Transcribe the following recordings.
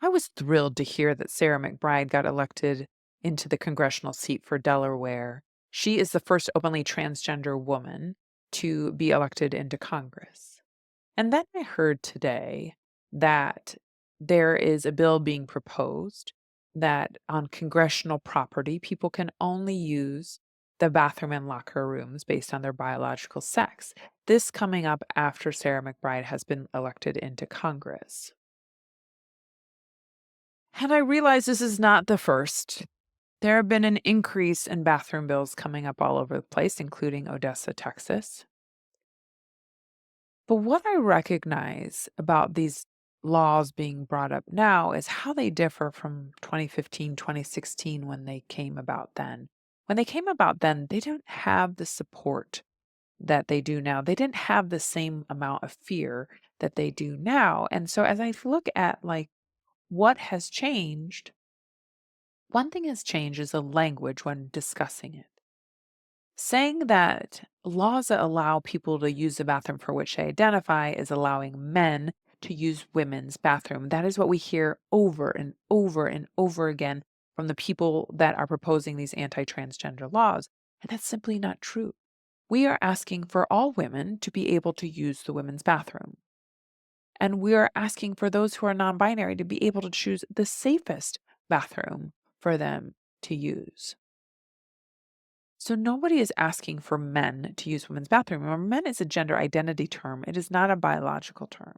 I was thrilled to hear that Sarah McBride got elected into the congressional seat for Delaware. She is the first openly transgender woman to be elected into Congress. And then I heard today that there is a bill being proposed that on congressional property, people can only use the bathroom and locker rooms based on their biological sex. This coming up after Sarah McBride has been elected into Congress. And I realize this is not the first. There have been an increase in bathroom bills coming up all over the place, including Odessa, Texas. But what I recognize about these laws being brought up now is how they differ from 2015, 2016 when they came about then. When they came about then, they didn't have the support that they do now. They didn't have the same amount of fear that they do now. And so as I look at like what has changed, one thing has changed is the language when discussing it. Saying that laws that allow people to use the bathroom for which they identify is allowing men to use women's bathroom. That is what we hear over and over and over again from the people that are proposing these anti transgender laws. And that's simply not true. We are asking for all women to be able to use the women's bathroom. And we are asking for those who are non binary to be able to choose the safest bathroom for them to use. So nobody is asking for men to use women's bathroom. Remember, men is a gender identity term. It is not a biological term.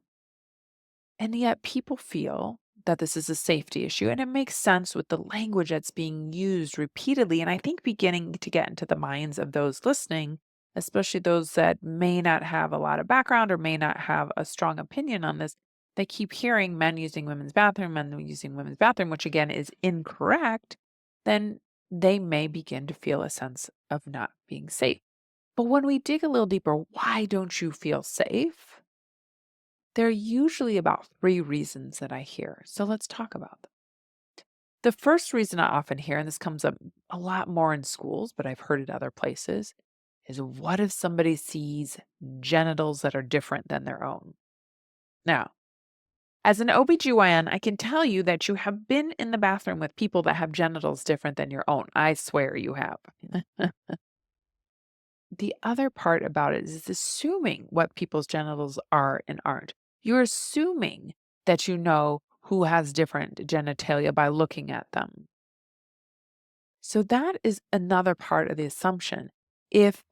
And yet people feel that this is a safety issue. And it makes sense with the language that's being used repeatedly. And I think beginning to get into the minds of those listening, especially those that may not have a lot of background or may not have a strong opinion on this, they keep hearing men using women's bathroom, men using women's bathroom, which again is incorrect. Then they may begin to feel a sense of not being safe. But when we dig a little deeper, why don't you feel safe? There are usually about three reasons that I hear. So let's talk about them. The first reason I often hear, and this comes up a lot more in schools, but I've heard it other places, is what if somebody sees genitals that are different than their own? Now, as an OBGYN, I can tell you that you have been in the bathroom with people that have genitals different than your own. I swear you have. The other part about it is assuming what people's genitals are and aren't. You're assuming that you know who has different genitalia by looking at them. So that is another part of the assumption. If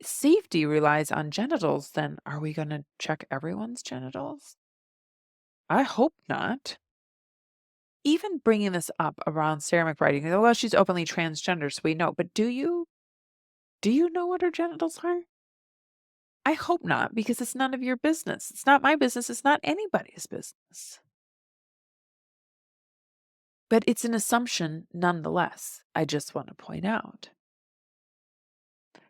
safety relies on genitals, then are we going to check everyone's genitals? I hope not. Even bringing this up around Sarah McBride, you go, well, she's openly transgender, so we know. But do you know what her genitals are? I hope not, because it's none of your business. It's not my business. It's not anybody's business. But it's an assumption nonetheless, I just want to point out.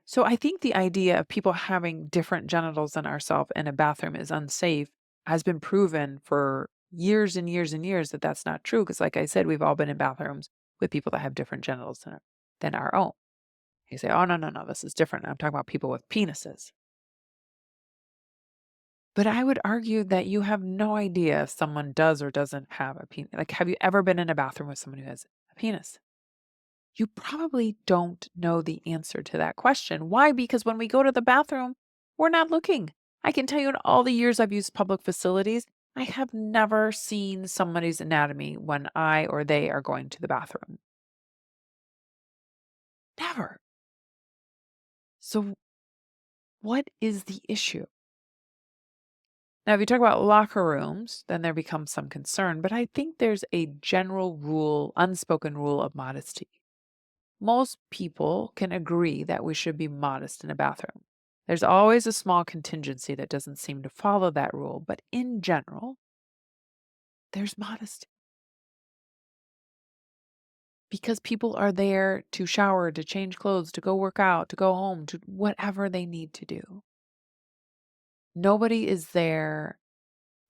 So I think the idea of people having different genitals than ourselves in a bathroom is unsafe has been proven for years and years and years that that's not true. Because like I said, we've all been in bathrooms with people that have different genitals than our own. You say, oh, no, this is different. I'm talking about people with penises. But I would argue that you have no idea if someone does or doesn't have a penis. Like, have you ever been in a bathroom with someone who has a penis? You probably don't know the answer to that question. Why? Because when we go to the bathroom, we're not looking. I can tell you in all the years I've used public facilities, I have never seen somebody's anatomy when I or they are going to the bathroom. Never. So, what is the issue? Now, if you talk about locker rooms, then there becomes some concern, but I think there's a general rule, unspoken rule of modesty. Most people can agree that we should be modest in a bathroom. There's always a small contingency that doesn't seem to follow that rule, but in general, there's modesty. Because people are there to shower, to change clothes, to go work out, to go home, to whatever they need to do. Nobody is there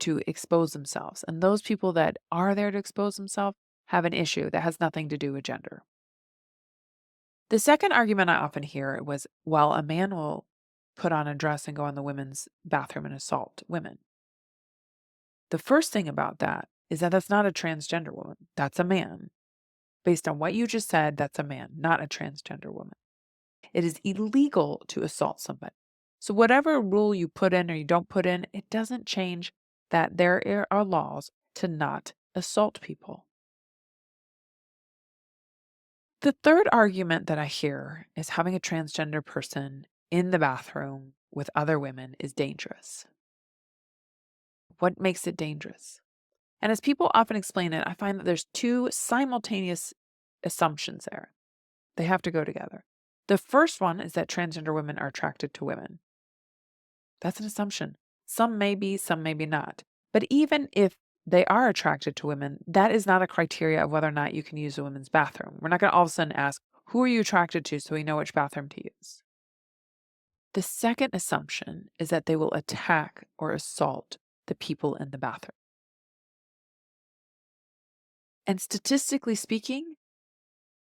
to expose themselves. And those people that are there to expose themselves have an issue that has nothing to do with gender. The second argument I often hear was, well, a man will put on a dress and go in the women's bathroom and assault women. The first thing about that is that that's not a transgender woman. That's a man. Based on what you just said, that's a man, not a transgender woman. It is illegal to assault somebody. So, whatever rule you put in or you don't put in, it doesn't change that there are laws to not assault people. The third argument that I hear is having a transgender person in the bathroom with other women is dangerous. What makes it dangerous? And as people often explain it, I find that there's two simultaneous assumptions there. They have to go together. The first one is that transgender women are attracted to women. That's an assumption. Some may be, some maybe not. But even if they are attracted to women, that is not a criteria of whether or not you can use a women's bathroom. We're not going to all of a sudden ask, who are you attracted to so we know which bathroom to use? The second assumption is that they will attack or assault the people in the bathroom. And statistically speaking,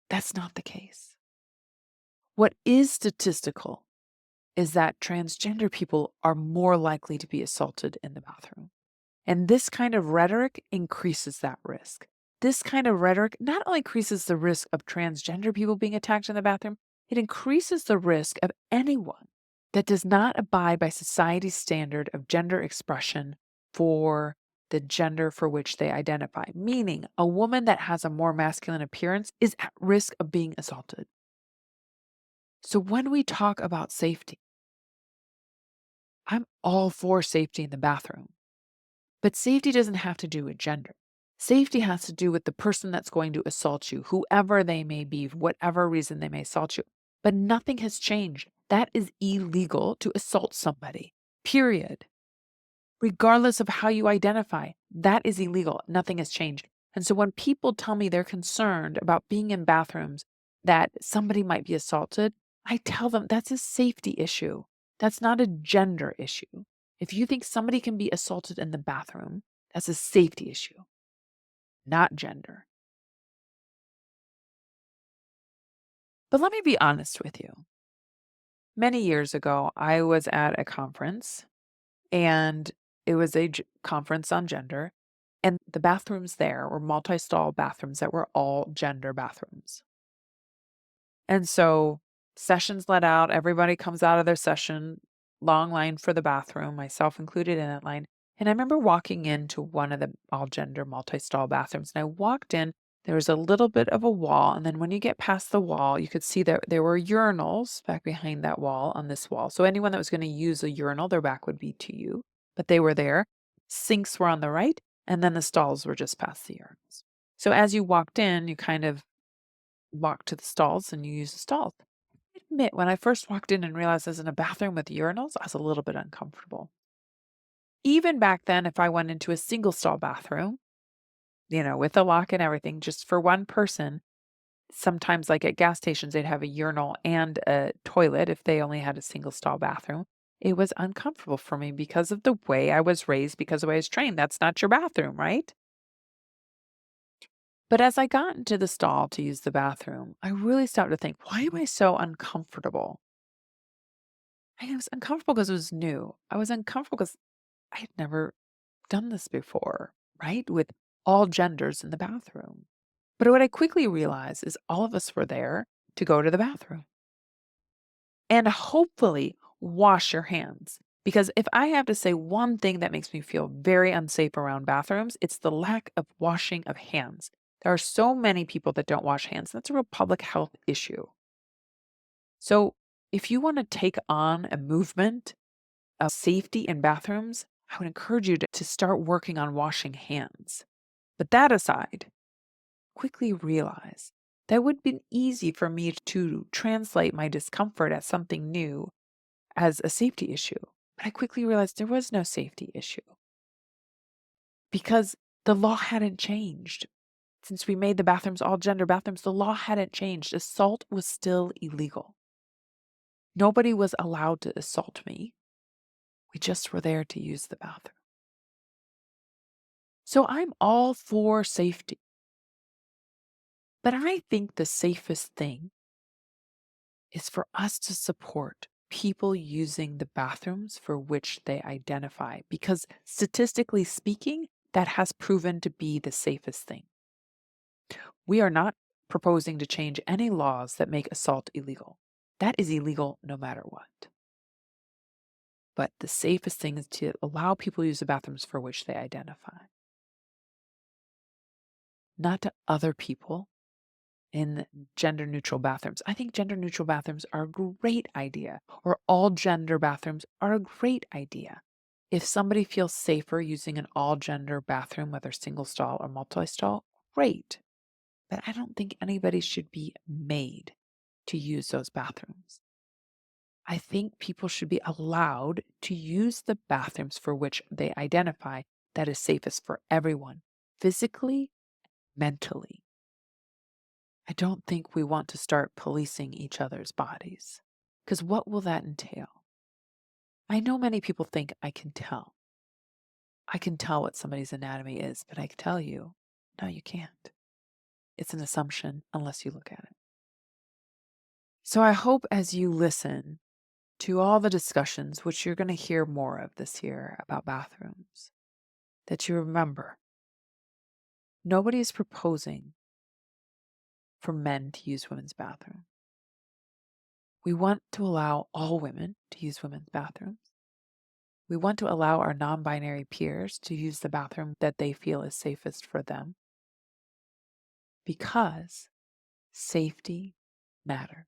that's not the case. What is statistical is that transgender people are more likely to be assaulted in the bathroom. And this kind of rhetoric increases that risk. This kind of rhetoric not only increases the risk of transgender people being attacked in the bathroom, it increases the risk of anyone that does not abide by society's standard of gender expression for the gender for which they identify. Meaning, a woman that has a more masculine appearance is at risk of being assaulted. So when we talk about safety, I'm all for safety in the bathroom. But safety doesn't have to do with gender. Safety has to do with the person that's going to assault you, whoever they may be, whatever reason they may assault you. But nothing has changed. That is illegal to assault somebody, period. Regardless of how you identify, that is illegal. Nothing has changed. And so when people tell me they're concerned about being in bathrooms that somebody might be assaulted, I tell them that's a safety issue. That's not a gender issue. If you think somebody can be assaulted in the bathroom, that's a safety issue, not gender. But let me be honest with you. Many years ago, I was at a conference and it was a conference on gender. And the bathrooms there were multi stall bathrooms that were all gender bathrooms. And so sessions let out, everybody comes out of their session, long line for the bathroom, myself included in that line. And I remember walking into one of the all gender multi stall bathrooms. And I walked in, there was a little bit of a wall. And then when you get past the wall, you could see that there were urinals back behind that wall on this wall. So anyone that was going to use a urinal, their back would be to you, but they were there. Sinks were on the right, and then the stalls were just past the urinals. So as you walked in, you kind of walk to the stalls and you use the stalls. I admit, when I first walked in and realized I was in a bathroom with urinals, I was a little bit uncomfortable. Even back then, if I went into a single stall bathroom, with a lock and everything, just for one person, sometimes like at gas stations, they'd have a urinal and a toilet if they only had a single stall bathroom. It was uncomfortable for me because of the way I was raised, because of the way I was trained. That's not your bathroom, right? But as I got into the stall to use the bathroom, I really started to think, why am I so uncomfortable? I was uncomfortable because it was new. I was uncomfortable because I had never done this before, right? With all genders in the bathroom. But what I quickly realized is all of us were there to go to the bathroom and hopefully wash your hands. Because if I have to say one thing that makes me feel very unsafe around bathrooms, it's the lack of washing of hands. There are so many people that don't wash hands. That's a real public health issue. So if you want to take on a movement of safety in bathrooms, I would encourage you to start working on washing hands. But that aside, quickly realize that would be easy for me to translate my discomfort at something new as a safety issue. But I quickly realized there was no safety issue because the law hadn't changed. Since we made the bathrooms all gender bathrooms, the law hadn't changed. Assault was still illegal. Nobody was allowed to assault me. We just were there to use the bathroom. So I'm all for safety. But I think the safest thing is for us to support people using the bathrooms for which they identify. Because statistically speaking, that has proven to be the safest thing. We are not proposing to change any laws that make assault illegal. That is illegal no matter what. But the safest thing is to allow people to use the bathrooms for which they identify, not to other people in gender neutral bathrooms. I think gender neutral bathrooms are a great idea, or all gender bathrooms are a great idea. If somebody feels safer using an all gender bathroom, whether single stall or multi stall, great. But I don't think anybody should be made to use those bathrooms. I think people should be allowed to use the bathrooms for which they identify that is safest for everyone, physically, mentally. I don't think we want to start policing each other's bodies, because what will that entail? I know many people think I can tell. I can tell what somebody's anatomy is, but I can tell you, no, you can't. It's an assumption unless you look at it. So I hope as you listen to all the discussions, which you're going to hear more of this year about bathrooms, that you remember nobody is proposing for men to use women's bathrooms. We want to allow all women to use women's bathrooms. We want to allow our non binary peers to use the bathroom that they feel is safest for them because safety matters.